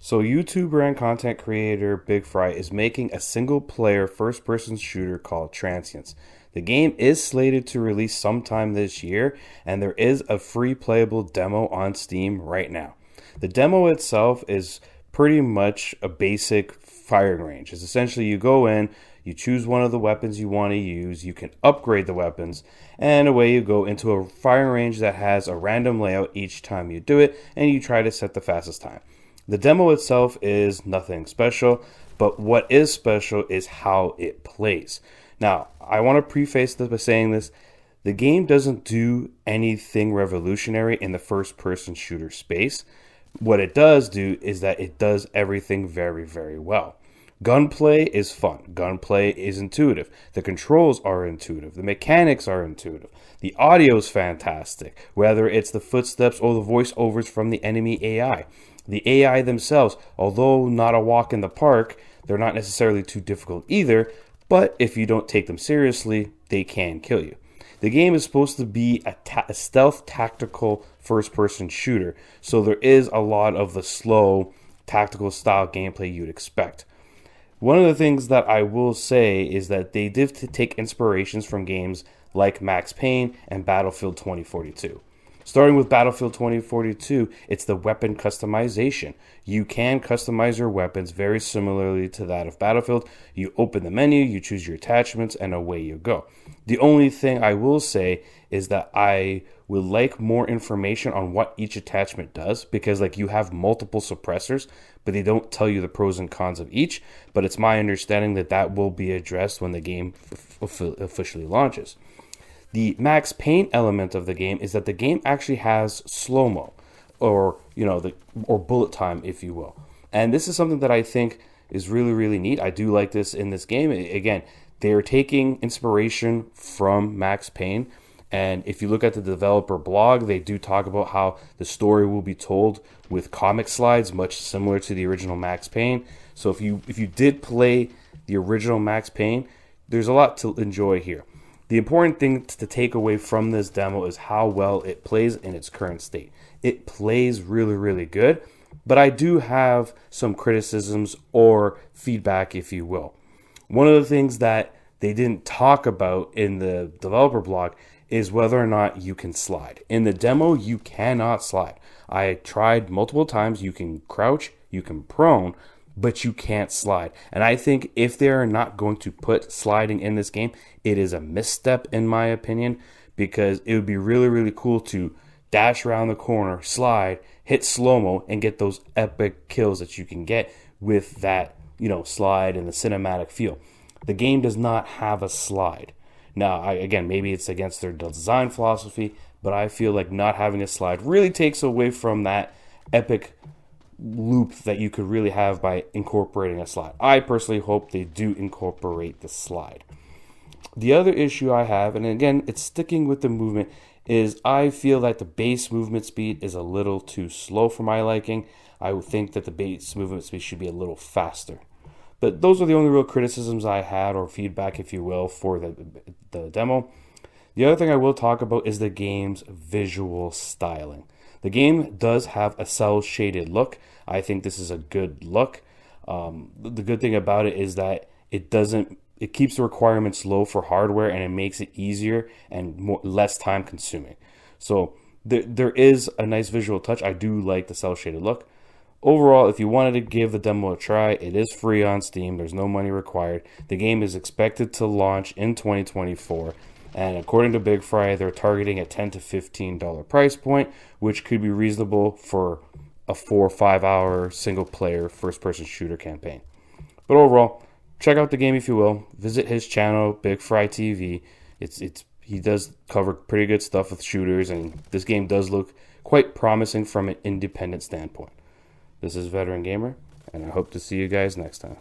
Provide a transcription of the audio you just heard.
So, YouTuber and content creator BigFry is making a single-player first-person shooter called Transience. The game is slated to release sometime this year, and there is a free playable demo on Steam right now. The demo itself is pretty much a basic firing range. It's essentially you go in, you choose one of the weapons you want to use, you can upgrade the weapons, and away you go into a firing range that has a random layout each time you do it, and you try to set the fastest time. The demo itself is nothing special, but what is special is how it plays. Now, I want to preface this by saying this. The game doesn't do anything revolutionary in the first-person shooter space. What it does do is that it does everything very, very well. Gunplay is fun. Gunplay is intuitive. The controls are intuitive. The mechanics are intuitive. The audio is fantastic, whether it's the footsteps or the voiceovers from the enemy AI. The AI themselves, although not a walk in the park, they're not necessarily too difficult either, but if you don't take them seriously, they can kill you. The game is supposed to be a stealth tactical first-person shooter, so there is a lot of the slow tactical style gameplay you'd expect. One of the things that I will say is that they did take inspirations from games like Max Payne and Battlefield 2042. Starting with Battlefield 2042, it's the weapon customization. You can customize your weapons very similarly to that of Battlefield. You open the menu, you choose your attachments, and away you go. The only thing I will say is that I would like more information on what each attachment does, because you have multiple suppressors, but they don't tell you the pros and cons of each. But it's my understanding that that will be addressed when the game officially launches. The Max Payne element of the game is that the game actually has slow-mo, or bullet time, if you will. And this is something that I think is really, really neat. I do like this in this game. Again, they're taking inspiration from Max Payne. And if you look at the developer blog, they do talk about how the story will be told with comic slides, much similar to the original Max Payne. So if you did play the original Max Payne, there's a lot to enjoy here. The important thing to take away from this demo is how well it plays in its current state. It plays really, really good, but I do have some criticisms or feedback, if you will. One of the things that they didn't talk about in the developer blog is whether or not you can slide. In the demo, you cannot slide. I tried multiple times. You can crouch, you can prone, but you can't slide. And I think if they're not going to put sliding in this game, it is a misstep in my opinion, because it would be really, really cool to dash around the corner, slide, hit slow-mo, and get those epic kills that you can get with that, slide and the cinematic feel. The game does not have a slide. Now, again, maybe it's against their design philosophy, but I feel like not having a slide really takes away from that epic loop that you could really have by incorporating a slide. I personally hope they do incorporate the slide. The other issue I have, and again, it's sticking with the movement, is I feel that the base movement speed is a little too slow for my liking. I would think that the base movement speed should be a little faster. But those are the only real criticisms I had, or feedback, if you will, for the demo. The other thing I will talk about is the game's visual styling. The game does have a cel-shaded look. I think this is a good look. The good thing about it is that it keeps the requirements low for hardware, and it makes it easier and less time consuming. So there is a nice visual touch. I do like the cel-shaded look. Overall, if you wanted to give the demo a try, it is free on Steam. There's no money required. The game is expected to launch in 2024. And according to BigFry, they're targeting a $10 to $15 price point, which could be reasonable for a 4 or 5 hour single player first person shooter campaign. But overall, check out the game if you will. Visit his channel, BigFry TV. He does cover pretty good stuff with shooters, and this game does look quite promising from an independent standpoint. This is Veteran Gamer, and I hope to see you guys next time.